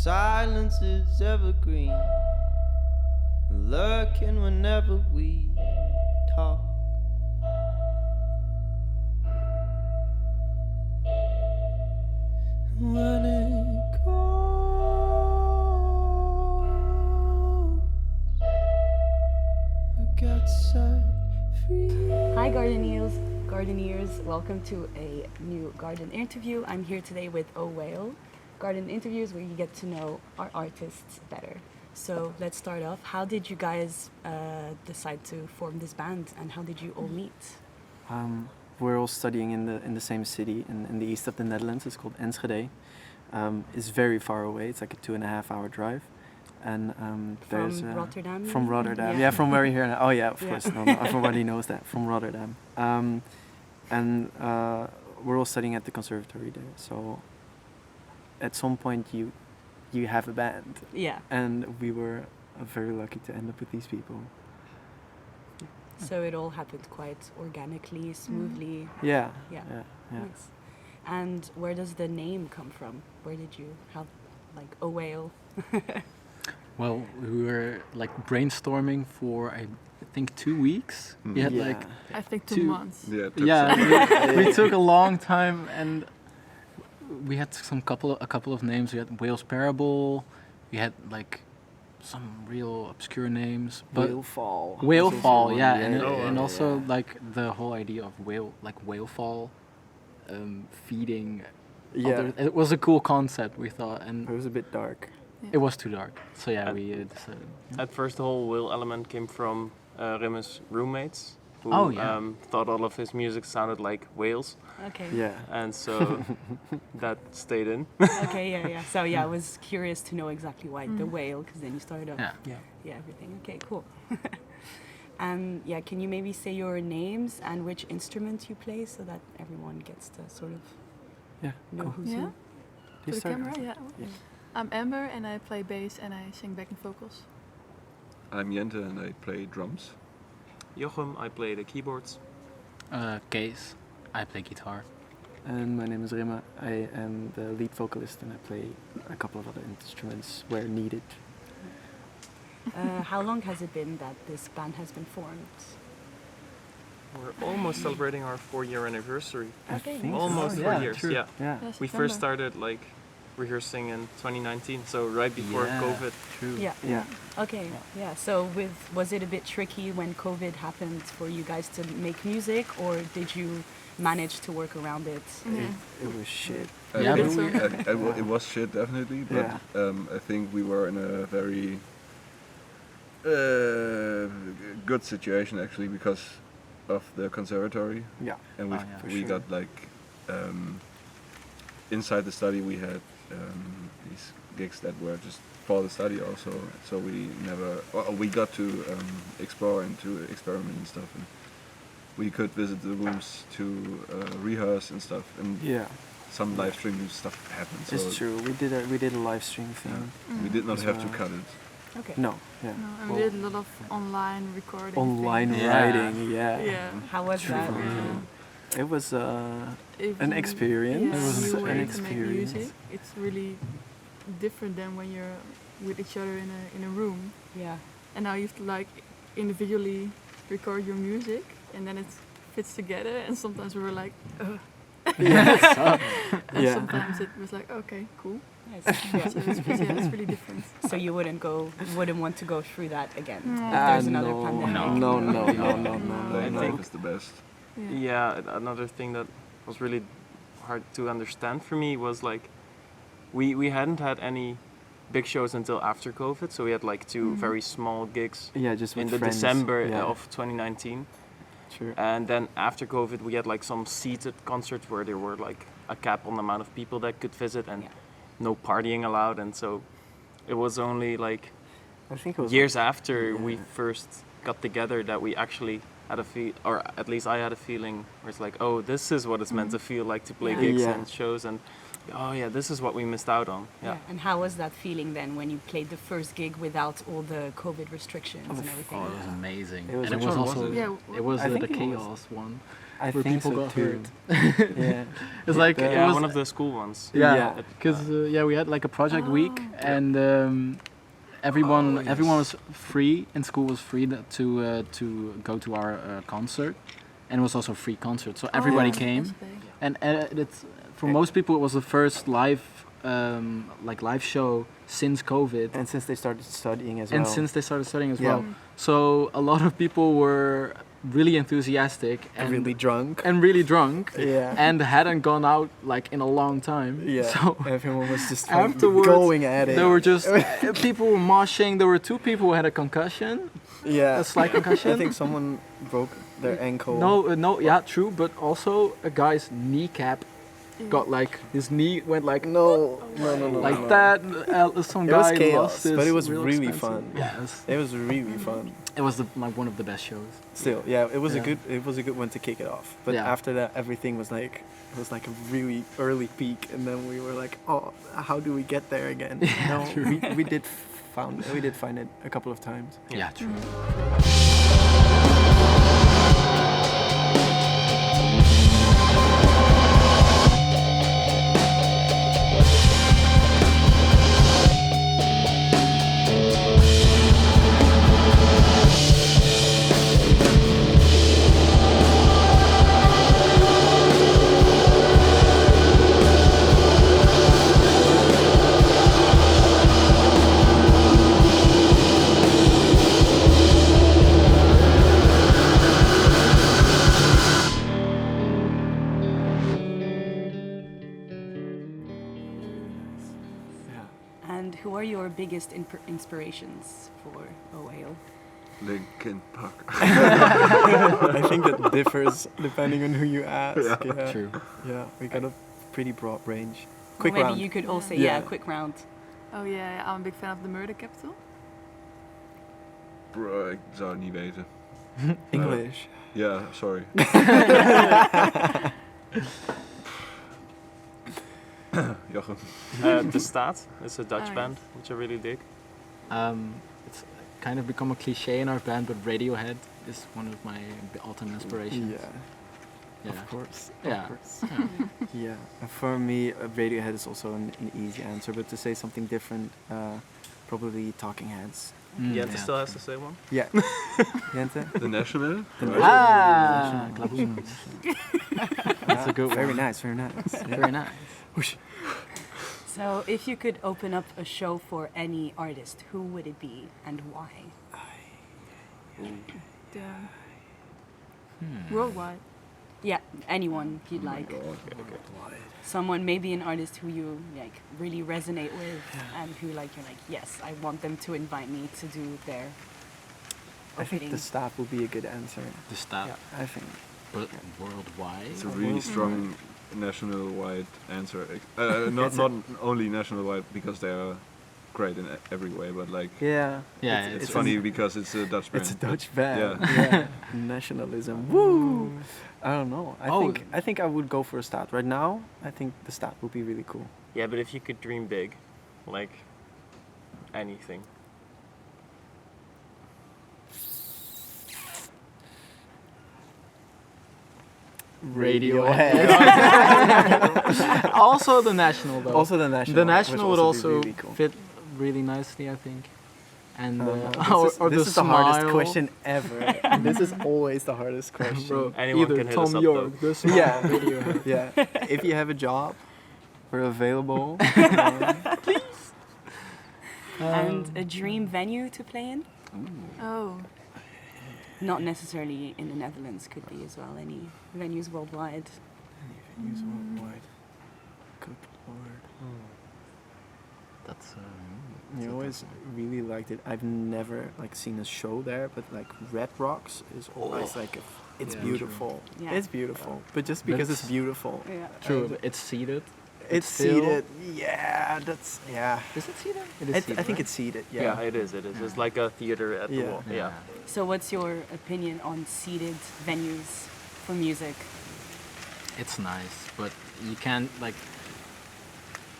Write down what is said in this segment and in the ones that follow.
silence is evergreen, lurking whenever we talk. When it goes, I get set free. Hi Gardeneers, welcome to a new garden interview. I'm here today with O Whale. Garden interviews where you get to know our artists better. So let's start off. How did you guys decide to form this band, and how did you all meet? We're all studying in the same city in the east of the Netherlands. It's called Enschede. It's very far away. It's like a 2.5 hour drive. And there's Rotterdam. From Rotterdam. Yeah, from where we're here now. Oh yeah, of course. No, everybody knows that. From Rotterdam. And we're all studying at the conservatory there. So at some point you have a band. Yeah. And we were very lucky to end up with these people. So it all happened quite organically, smoothly. Yeah. Nice. And where does the name come from? Where did you have like O Whale? Well, we were like brainstorming for I think 2 weeks. We had like I think 2 months. We took a long time, and we had a couple of names. We had Whale's Parable. We had like some real obscure names, but Whale Fall, yeah, and also like the whole idea of whale fall, feeding. Yeah, it was a cool concept, we thought, and it was a bit dark. Yeah. It was too dark, so yeah, we decided. Yeah. At first, the whole whale element came from Rimme's roommates, who thought all of his music sounded like whales. Okay. Yeah. And so that stayed in. Okay, yeah. So I was curious to know exactly why the whale, because then you started off. Yeah, everything. Okay, cool. Can you maybe say your names and which instrument you play so that everyone gets to sort of know who's who? For the camera, I'm Amber and I play bass and I sing backing vocals. I'm Jente and I play drums. Jochem, I play the keyboards. Kees, I play guitar. And my name is Rima. I am the lead vocalist and I play a couple of other instruments where needed. How long has it been that this band has been formed? We're almost celebrating our 4-year anniversary. Okay. Almost 4 years. True. Yeah. We first started like rehearsing in 2019, so right before COVID. True. Yeah. Okay. Yeah. So was it a bit tricky when COVID happened for you guys to make music, or did you manage to work around it? It was shit. It was shit, definitely, but I think we were in a very good situation actually because of the conservatory. Yeah. And we got like inside the study we had these gigs that were just for the study also, so we got to explore and to experiment and stuff, and we could visit the rooms to rehearse and stuff, and some live streaming stuff happened. So it's true. We did a live stream thing. We did not have to cut it. Okay. No. No, and we did a lot of online recording. Online writing. Yeah. How was that? It was an experience. Yeah, It was new way an to experience. make music. It's really different than when you're with each other in a room. Yeah. And now you have to like individually record your music, and then it fits together. And sometimes we were like, ugh. And sometimes it was like, okay, cool. Nice. So it's really different. So you wouldn't want to go through that again if there's another pandemic? No. I think it's the best. Yeah, another thing that was really hard to understand for me was like we hadn't had any big shows until after COVID, so we had like 2 very small gigs just in with the friends. December of 2019. Sure. And then after COVID we had like some seated concerts where there were like a cap on the amount of people that could visit and no partying allowed, and so it was only like I think it was years after we first got together that we actually had or at least I had a feeling where it's like, oh, this is what it's meant to feel like to play gigs and shows, and oh yeah, this is what we missed out on. Yeah. And how was that feeling then when you played the first gig without all the COVID restrictions and everything? Oh, it was amazing. It was and it which was one was also it? Yeah, it was I think the it was. chaos one. I Where think people so got too. hurt. Yeah. It's like it Yeah, was one of the school ones. yeah, Yeah. because we had like a project week, Oh. and everyone Oh, yes. everyone was free, and school was free to go to our concert, and it was also a free concert, so everybody Yeah. came, That's big. and it's for most people it was the first live live show since COVID, And since they started studying as and well. since they started studying as Yeah. well, so a lot of people were really enthusiastic and really drunk. really drunk, Yeah. and hadn't gone out like in a long time. Yeah. So Everyone was just afterwards, going at it. there were just people were moshing. There were 2 people who had a concussion, yeah. a slight concussion. I think someone broke their ankle. No, yeah, true. But also a guy's kneecap got like his knee went like No. like no. that. Some It was guy chaos, lost his but it was real really expensive- fun. Yeah, It was really fun. it was like one of the best shows. Still, yeah, it was Yeah. a good one to kick it off. But Yeah. after that, everything was like it was like a really early peak, and then we were like, oh, how do we get there again? No, we did find it a couple of times. Yeah, true. Yeah. And who are your biggest inspirations for OAO? Linkin Park. I think that differs depending on who you ask. Yeah. True. Yeah, we got a pretty broad range. Or Quick maybe round. you could all say, Yeah. quick round. Oh yeah, I'm a big fan of the Murder Capital. Bro, ik zou het niet weten. English. Ja, sorry. Jochem. The Staat is a Dutch Oh, band, which I really dig. It's kind of become a cliche in our band, but Radiohead is one of my all-time inspirations. Yeah, Yeah. of course. Yeah. Of course. Yeah. Yeah, for me, Radiohead is also an easy answer, but to say something different, probably Talking Heads. Jente yeah, still has true. to say one. Yeah. Jente? The National. Ah, National. Klaboom. That's a good Very one. nice, very nice. Yeah. Very nice. So if you could open up a show for any artist, who would it be and why? Damn. Hmm. Worldwide. Yeah, anyone you'd Oh like. Someone, maybe an artist who you like really resonate with, and who like you're like, yes, I want them to invite me to do their I think opening. the staff would be a good answer. The staff, I think. but worldwide. It's a really strong national-wide answer. Not only national-wide because they are great in every way, but like Yeah. Yeah, it's funny because it's a Dutch band. It's a Dutch band. Yeah. Yeah. Nationalism. Woo! I don't know. Oh. I think I would go for a stat. Right now, I think the stat would be really cool. Yeah, but if you could dream big, like anything. Radiohead. Also the national though. Also the national. the which national would be also really cool. fit really nicely, I think. And This is the hardest question ever. This is always the hardest question. Bro, Anyone either can hit Tom us up, York, the smile, Yeah. Radiohead. Yeah. If you have a job, we're available. And a dream venue to play in? Oh. Not necessarily in the Netherlands, could be as well. Any venues worldwide. Venues worldwide. Good lord. That's You always really liked it. I've never like seen a show there, but like Red Rocks is always like it's Yeah, beautiful. Yeah. It's beautiful, but just because it's That's- beautiful, Yeah. true. It's seated. it's still- seated. Yeah, that's yeah. Is it seated? It I think it's seated. Yeah, Yeah. it is. It is. It's like a theater at the Yeah. wall. Yeah. So what's your opinion on seated venues for music? It's nice, but you can't like.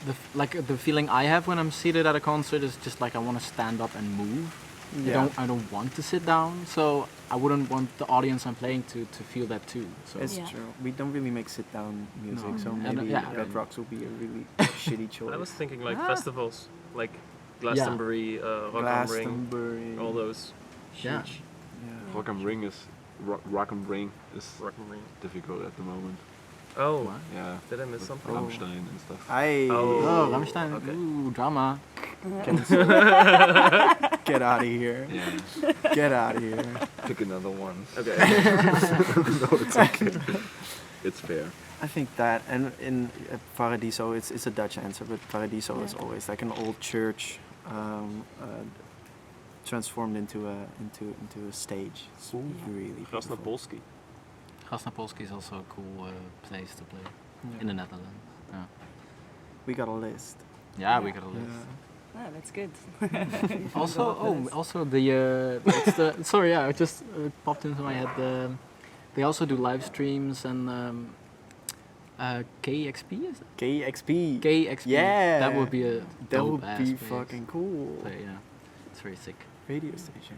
the feeling I have when I'm seated at a concert is just like I want to stand up and move. Yeah. I don't want to sit down, so I wouldn't want the audience I'm playing to feel that too. So It's Yeah. true. We don't really make sit-down music, No. so And, maybe yeah. Red Rocks will be a really shitty choice. I was thinking like festivals, like Glastonbury, Rock am Ring, Glastonbury. all those Yeah. huge Yeah. Rock am Ring is Rock am Ring is Rock am Ring. difficult at the moment. Oh, What? Yeah. did I miss With something? Rammstein and stuff. I Oh, Rammstein. okay. Ooh, drama. get out of here. Yeah. Get out of here. Pick another one. Okay. No, it's okay. It's fair. I think that, and in Paradiso, it's a Dutch answer, but Paradiso is Yeah. always like an old church transformed into a stage. It's really beautiful. Krasnopolski. Krasnopolski is also a cool place to play Yeah. in the Netherlands. Yeah, We got a list. yeah, we got a list. Yeah. Ah, that's good. Also, also the it's the sorry, yeah, it just popped into my head. They also do live streams and KXP is it? KXP. KXP. Yeah. that would be a That dope would ass be place fucking cool. to play, yeah, it's very sick. Radio station.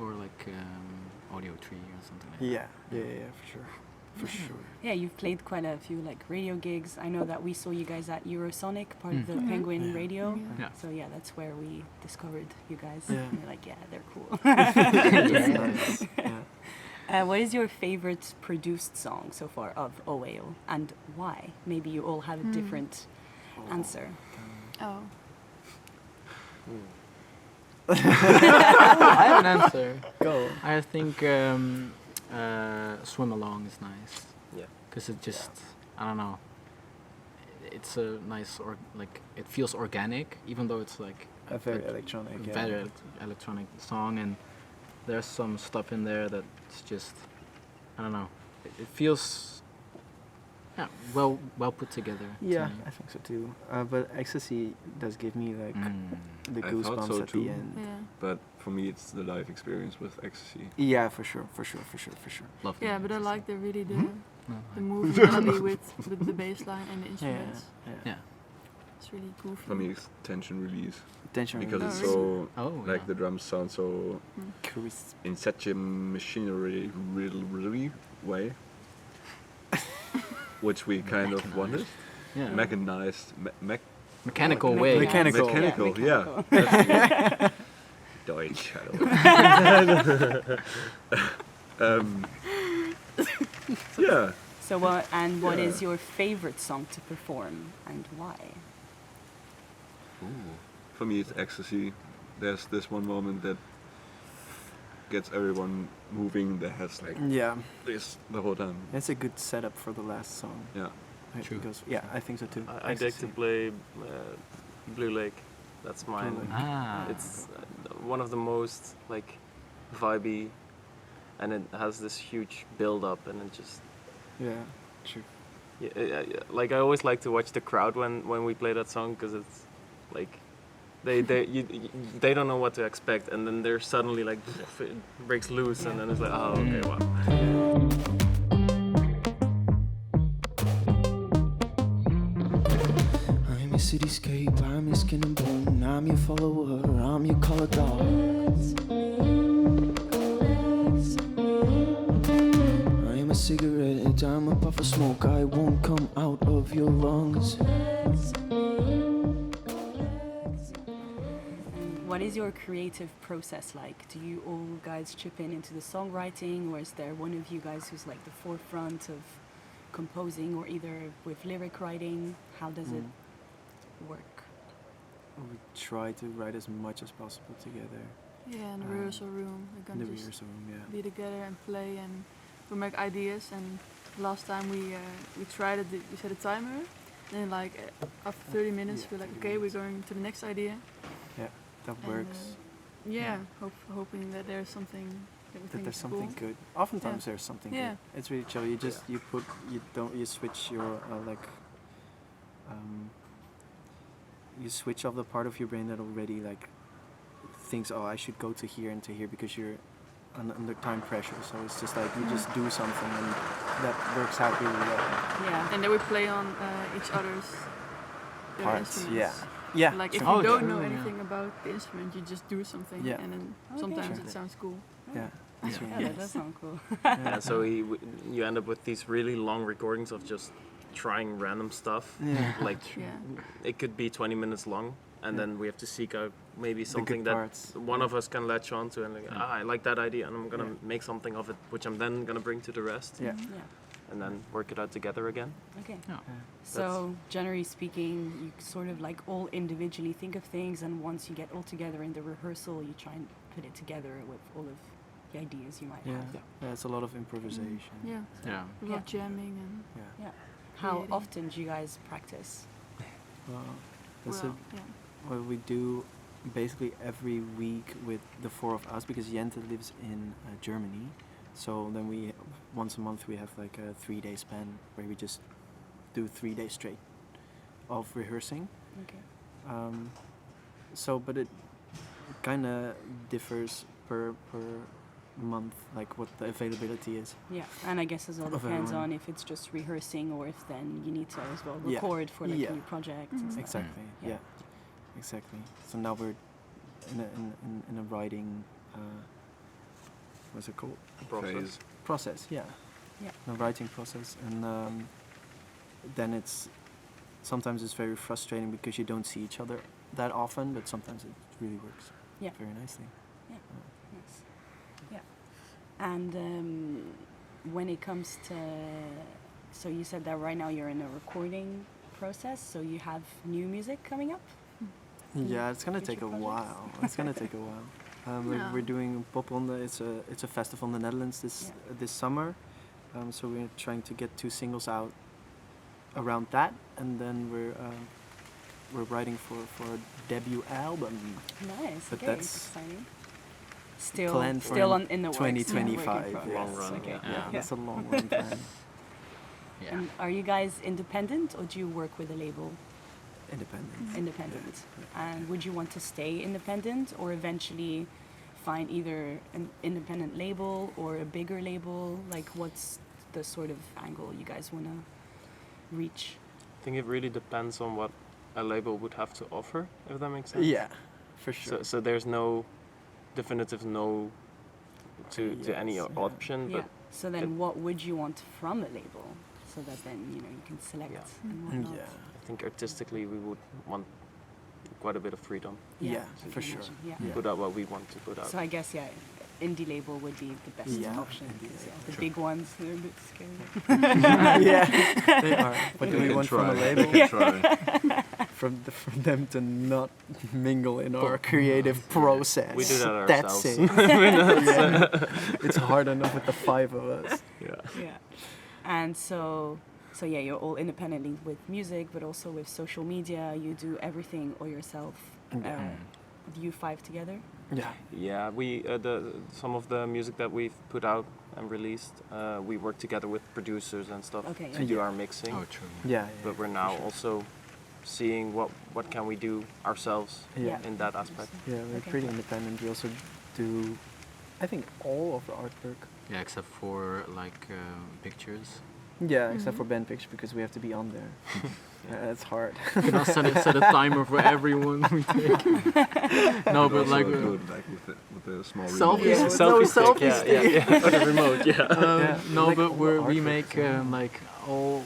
Or like Audio Tree or something like Yeah, for sure. For sure. Yeah, you've played quite a few like radio gigs. I know that we saw you guys at Eurosonic, part of the Mhm. Penguin Yeah. Radio. Yeah. So yeah, that's where we discovered you guys. Yeah. And we're like, yeah, they're cool. That's nice. Yeah. What is your favorite produced song so far of Owail, and why? Maybe you all have a different answer. Oh. I have an answer. Go. I think Swim Along is nice. Yeah. Because it just, I don't know, it's a nice, like, it feels organic, even though it's like A very electronic. a Yeah. very electronic song, and there's some stuff in there that's just, I don't know, it feels, yeah, well put together. to Yeah, me. I think so too. But Ecstasy does give me like the I thought goosebumps so at too. the end. Yeah. But for me, it's the live experience with Ecstasy. Yeah, for sure. Lovely. Yeah, but I like the really the No, moving melody with the bass line and the instruments. Yeah. It's really goofy. For me, it's tension release Tension because release. it's so Oh, like yeah. the drums sound so Crisp. in such a machinery really way, which we kind of wanted. Yeah. Mechanized, Mechanical Me- way. mechanical. mechanical, yeah. mechanical. Deutsch, hello. Yeah. So what? And what Yeah. is your favorite song to perform, and why? For me, it's Ecstasy. There's this one moment that gets everyone moving. That has like Yeah, this the whole time. it's a good setup for the last song. Yeah. Right? True. Because, yeah, I think so too. I dig to Ecstasy. play Blue Lake. That's mine. Lake. Ah. It's one of the most like vibey, and it has this huge build up, and it just Yeah, true. yeah, like I always like to watch the crowd when we play that song, because it's like they don't know what to expect, and then they're suddenly like it breaks loose, and then it's like, oh, okay, wow. I'm your cityscape, I'm your skin and bone, I'm your follower, I'm your color dog. I am a cigarette, I'm a puff of smoke, I won't come out of your lungs. What is your creative process like? Do you all guys chip into the songwriting, or is there one of you guys who's like the forefront of composing, or either with lyric writing? How does it work? We try to write as much as possible together Yeah, in the Um, rehearsal room. We in can the just rehearsal room. Yeah. be together and play, and we make ideas. And last time we tried it, we set a timer. Then like after 30 minutes, we're like, okay, we're going to the next idea. That And, works. Yeah, hoping that there's something that we That think there's is something cool. good. Oftentimes Yeah. there's something Yeah. good. It's really chill. You just you switch your you switch off the part of your brain that already like thinks, oh, I should go to here and to here, because you're under time pressure. So it's just like we just do something and that works out really well. Yeah. And then we play on each other's their Parts, instruments. yeah. Like if sure. you don't true, know yeah. anything about the instrument, you just do something, Yeah. and then Okay. sometimes Sure. it sounds cool. Yeah, that's really Yeah, that nice. does sound cool. Yeah, so you end up with these really long recordings of just trying random stuff. Yeah. Like Yeah. it could be 20 minutes long, and Yeah. then we have to seek out maybe The something good that parts. one of us can latch on to, and like, I like that idea, and I'm gonna Yeah. make something of it, which I'm then gonna bring to the rest, Yeah. Yeah. and then work it out together again. Okay. Yeah. So generally speaking, you sort of like all individually think of things, and once you get all together in the rehearsal, you try and put it together with all of the ideas you might Yeah. have. Yeah, it's a lot of improvisation. Yeah. Yeah. A lot of jamming and Yeah. How Creating. often do you guys practice? That's well, yeah. what we do basically every week with the four of us, because Jente lives in Germany. So then we once a month we have like a 3-day span where we just do 3 days straight of rehearsing. Okay. But it kind of differs per month, like what the availability is. Yeah, and I guess it all Of depends everyone. on if it's just rehearsing or if then you need to as well Yeah. record for like Yeah. a new project. and stuff. Exactly. Yeah. Yeah. Exactly. So now we're in a writing. What's it called? Phase. Process. Yeah. Yeah. A writing process, and then sometimes it's very frustrating because you don't see each other that often, but sometimes it really works. Yeah. Very nicely. Yes. Yeah. And when it comes to, so you said that right now you're in a recording process, so you have new music coming up? Yeah, it's gonna future take a projects? while. It's gonna take a while. Yeah. We're doing Popronde. It's a festival in the Netherlands this summer. So we're trying to get 2 singles out around that, and then we're writing for a debut album. Nice. But Okay, that's exciting. Still, planned for still in the works. 2025. Work in Yes. progress. Long run, Okay. yeah. Yeah, that's a long run plan. Yeah. And are you guys independent or do you work with a label? Independent. Independent. And would you want to stay independent or eventually find either an independent label or a bigger label? Like, what's the sort of angle you guys want to reach? I think it really depends on what a label would have to offer, if that makes sense. Yeah, for sure. So there's no definitive no to any Yes, yeah. option, Yeah. but So then, it- what would you want from a label? So that then you can select Yeah. and whatnot. Yeah. I think artistically we would want quite a bit of freedom. Yeah, I for can sure. imagine, Yeah. Yeah. Put out what we want to put out. So I guess indie label would be the best Yeah, option. indie 'Cause, label. the big ones, they're a bit scary. Yeah, they are. What do we want from a label? We can try. From them to not mingle in our creative process. We do that That's ourselves. it. Yeah. It's hard enough with the 5 of us. Yeah. Yeah. And so yeah, you're all independently with music, but also with social media. You do everything all yourself. Yeah. You 5 together. Yeah. Yeah, we some of the music that we've put out and released, we work together with producers and stuff Okay, to yeah. do our mixing. Oh, true. Yeah. But we're now also seeing what can we do ourselves Yeah. in that aspect. Yeah, we're Okay. pretty independent. We also do, I think, all of the artwork. Yeah, except for like pictures. Yeah, except for band picture because we have to be on there. That's hard. You know, set a timer for everyone we take. No, but Also like do it, like with the small Selfies? remote. Yeah. No, stick, selfie yeah, stick. yeah. For the remote, yeah. Yeah, no, like but all we the make artworks, like all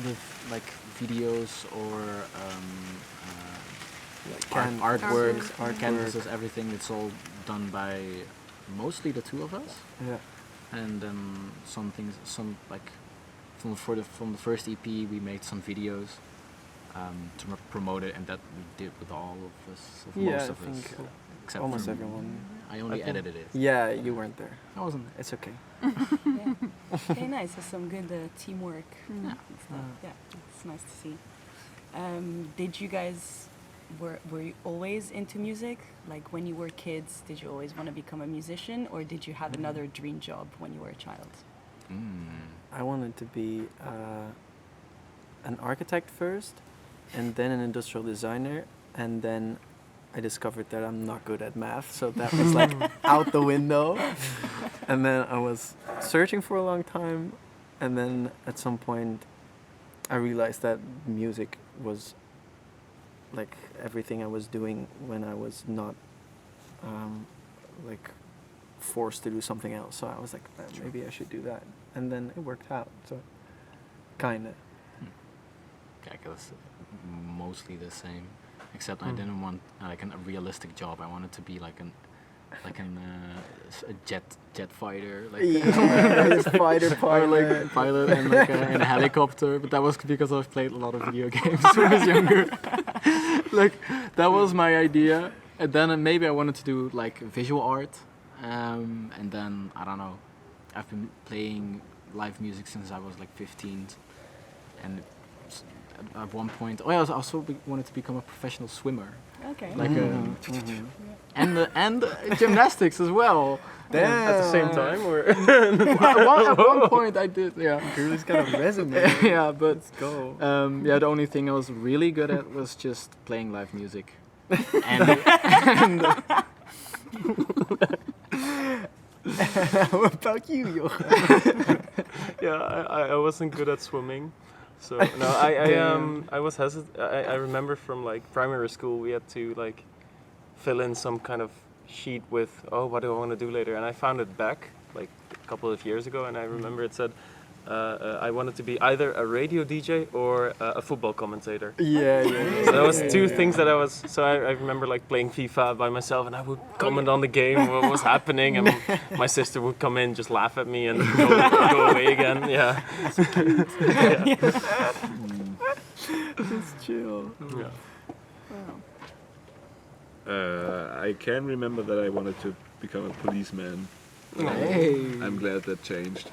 the like videos or artwork, artwork. canvases, everything. It's all done by mostly the 2 of us, Yeah. and then some things, like from the first EP, we made some videos to promote it, and that we did with all of us, Yeah, most I of us, think except almost for everyone. I only I think- edited it. Yeah, you weren't there. I wasn't. It's okay. Yeah. Okay, nice. So some good teamwork. Mm. And stuff. Yeah, it's nice to see. Did you guys were you always into music? Like when you were kids, did you always want to become a musician, or did you have another dream job when you were a child? I wanted to be an architect first, and then an industrial designer, and then I discovered that I'm not good at math, so that was like out the window. And then I was searching for a long time, and then at some point I realized that music was like everything I was doing when I was not like forced to do something else. So I was like, maybe I should do that, and then it worked out. So kinda. I guess mostly the same, except I didn't want like a realistic job. I wanted to be like a jet fighter, like Fighter or like pilot and like in a helicopter. But that was because I've played a lot of video games when I was younger. Like that was my idea, and then maybe I wanted to do like visual art, and then I don't know. I've been playing live music since I was like 15, and at one point, I also wanted to become a professional swimmer, Okay. like and gymnastics as well. At the same time, or At one point I did, yeah. Girl's got a resume. Yeah, but Let's go. yeah, the only thing I was really good at was just playing live music. and What about you, Jochen? yeah, I wasn't good at swimming, so no, I was hesitant. I remember from like primary school we had to like fill in some kind of sheet with what do I want to do later, and I found it back like a couple of years ago, and I remember it said I wanted to be either a radio DJ or a football commentator. Yeah. So that was two things that I was. So I remember like playing FIFA by myself, and I would comment on the game, what was happening, and my sister would come in, just laugh at me, and go away again. Yeah. It's chill. Yeah. Wow. I can remember that I wanted to become a policeman. hey, I'm glad that changed.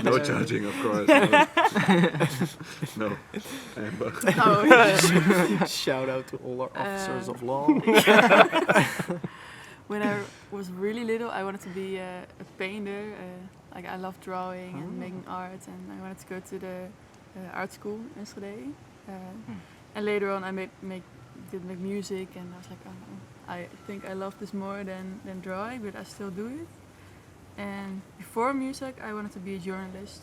No judging, of course. No. Shout out to all our officers of law. When I was really little, I wanted to be a painter. Like I love drawing and making art, and I wanted to go to the art school in Enschede. And later on, I did make music, and I was like, oh, I think I love this more than drawing, but I still do it. And before music, I wanted to be a journalist.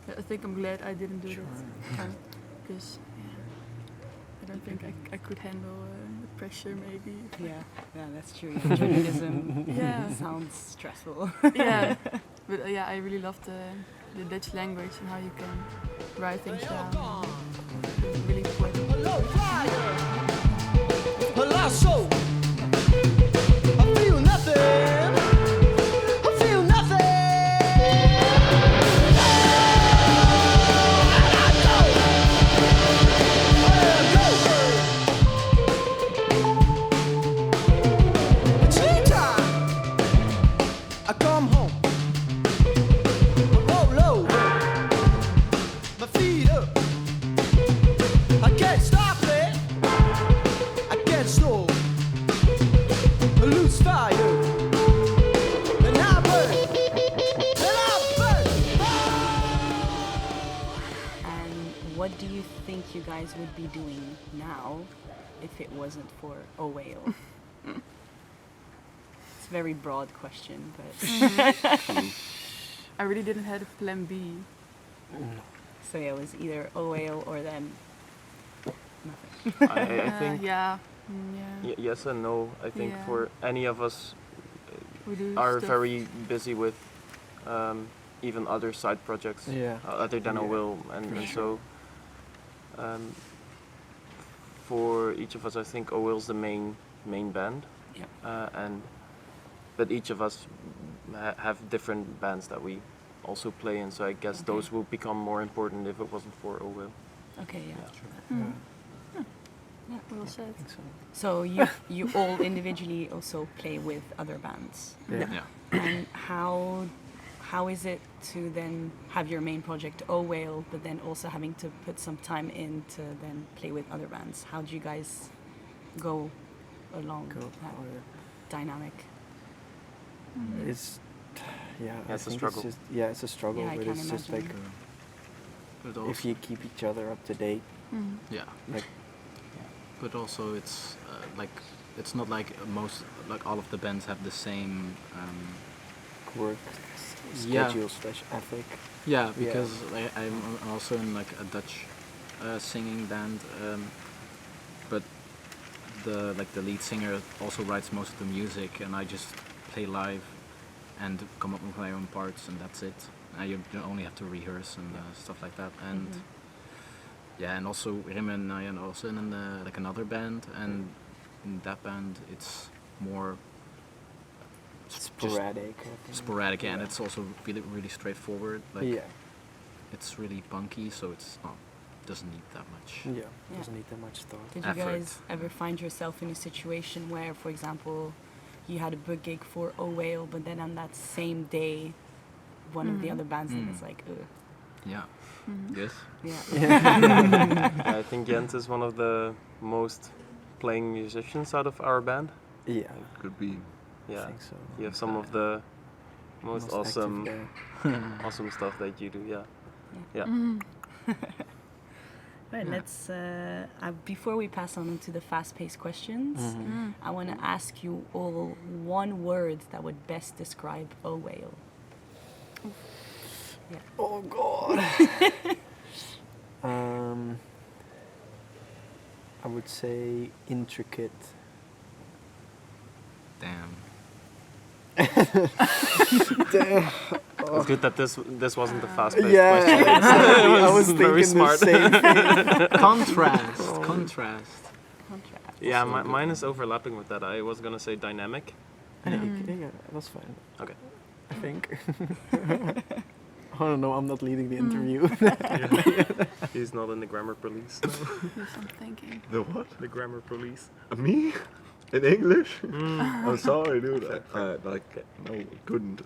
But I think I'm glad I didn't do it, because I don't think I could handle the pressure, maybe. Yeah, that's true. Journalism sounds stressful. Yeah, but I really love the Dutch language and how you can write things down. It's really poetic. Hello, soul. I feel nothing. I feel nothing. It's tea time. I come home. Roll low. My feet up. I can't stop it. I can't stop. I lose fire. And I burn. And I burn. And what do you think you guys would be doing now if it wasn't for A Whale? It's a very broad question, but I really didn't have a plan B. so yeah, it was either A Whale or then nothing. I think Yeah. yes and no. I think Yeah. for any of us We do are stuff. very busy with even other side projects other than Yeah. a will, and so for each of us, I think O'Will's the main band, but each of us have different bands that we also play in. So I guess Okay. those will become more important if it wasn't for O'Will. Okay, yeah. Well said. So you all individually also play with other bands. yeah. And how is it to then have your main project O Whale, but then also having to put some time in to then play with other bands? How do you guys go along that dynamic? It's I it's a think struggle. It's a struggle, Yeah, I but can it's just like imagine. But if you keep each other up to date, Yeah. Like, But also it's it's not like all of the bands have the same. work Yeah. schedule slash ethic. Yeah, because I'm also in like a Dutch singing band, but the lead singer also writes most of the music, and I just play live and come up with my own parts, and that's it. You only have to rehearse and stuff like that, and yeah, and also Rim and I are also in like another band, and in that band it's more Sporadic. I think. sporadic, and it's also really straightforward. Like Yeah. it's really bunky, so it's not doesn't need that much. Yeah. Doesn't need that much thought. Did you Effort. guys ever find yourself in a situation where, for example, you had a book gig for O Whale, but then on that same day, one of the other bands was like, ugh. Yeah. Yes. Yeah. I think Jens is one of the most playing musicians out of our band. Yeah. Could be. I Yeah, think so. you have some of the most active awesome, guy. awesome stuff that you do. Yeah, yeah. Right, let's, before we pass on to the fast-paced questions, I want to ask you all one word that would best describe O Whale. Yeah. Oh God. I would say intricate. Damn. Damn. It's good that this wasn't the fast-paced Yeah, question. exactly. I was very thinking the smart. same thing. Contrast. Contrast. Yeah, mine is overlapping with that. I was gonna say dynamic. Yeah, that's fine. Okay. I think. I don't know. I'm not leading the interview. He's not in the grammar police. Yes, I'm thinking. The what? The grammar police. Me? In English? I'm sorry, dude. No, couldn't.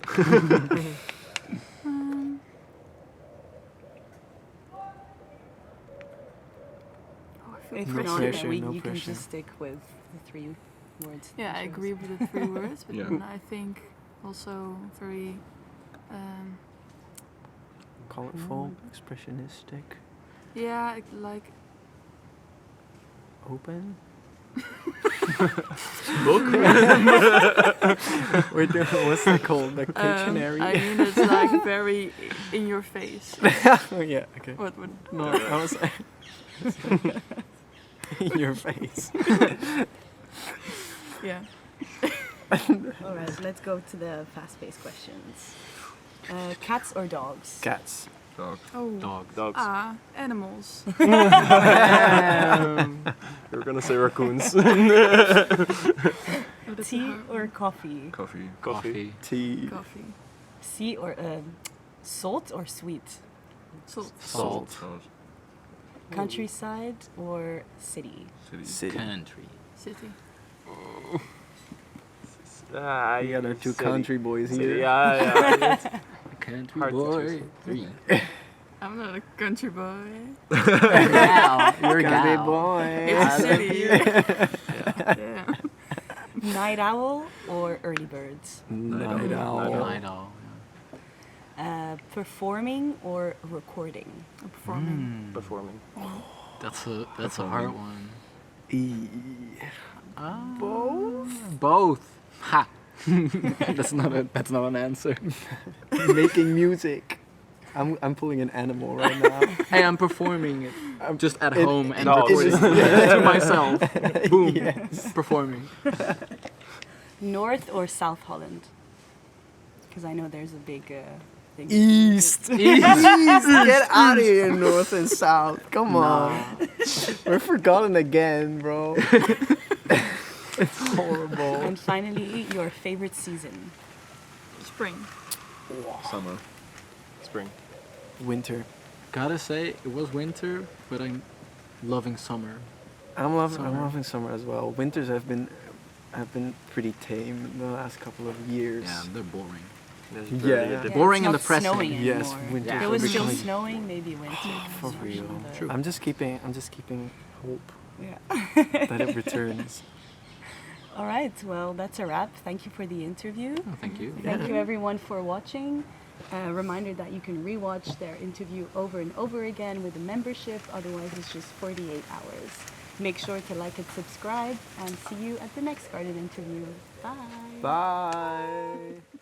If No not, pressure, we, no you can pressure. just stick with the 3 words. Yeah, I you chose. agree with the 3 words, but Yeah. then I think also very. Colorful, expressionistic, Yeah, like open. Book? Wait, what's that called? The Pictionary? I mean, it's like very in your face. Oh yeah, okay. What? No, I was in your face. Yeah. All right, let's go to the fast-paced questions. Cats or dogs? Cats. Dog. Oh. Dogs. Animals. You were gonna say raccoons. Tea or coffee? Coffee. Coffee. Tea. Coffee. Salt or sweet? Salt. Salt. Countryside or city? City. Country. City. We got our 2 country boys City. here. Yeah. It's Country hard to boy. choose. 3. I'm not a country boy. Gal. You're a Country gal. boy. It's a city. yeah. Yeah. Night owl or early birds? Night owl. Night owl. Performing or recording? Performing. Performing. That's a hard one. Both. Both. Ha. that's not an answer. Making music. I'm pulling an animal right now. Hey, I'm performing it. I'm just at home and no, recording it's to myself. Boom. Yes. Performing. North or South Holland? Because I know there's a big thing. East. Get out of here, North and South. Come on. We're forgotten again, bro. It's horrible. And finally, your favorite season? Spring. Summer. Spring. Winter. Gotta say, it was winter, but I'm loving summer. I'm loving Summer. summer as well. Winters have been pretty tame in the last couple of years. Yeah, they're boring. There's Yeah. barely a Yeah, difference. Boring it's and not depressing. snowing Yes, anymore. winter. If it Yeah. was still Becoming- snowing, maybe winter. For was real. optional, but- True. I'm just keeping hope Yeah. that it returns. All right. Well, that's a wrap. Thank you for the interview. Oh, thank you. Thank you everyone for watching. A reminder that you can rewatch their interview over and over again with a membership, otherwise it's just 48 hours. Make sure to like and subscribe, and see you at the next garden interview. Bye! Bye!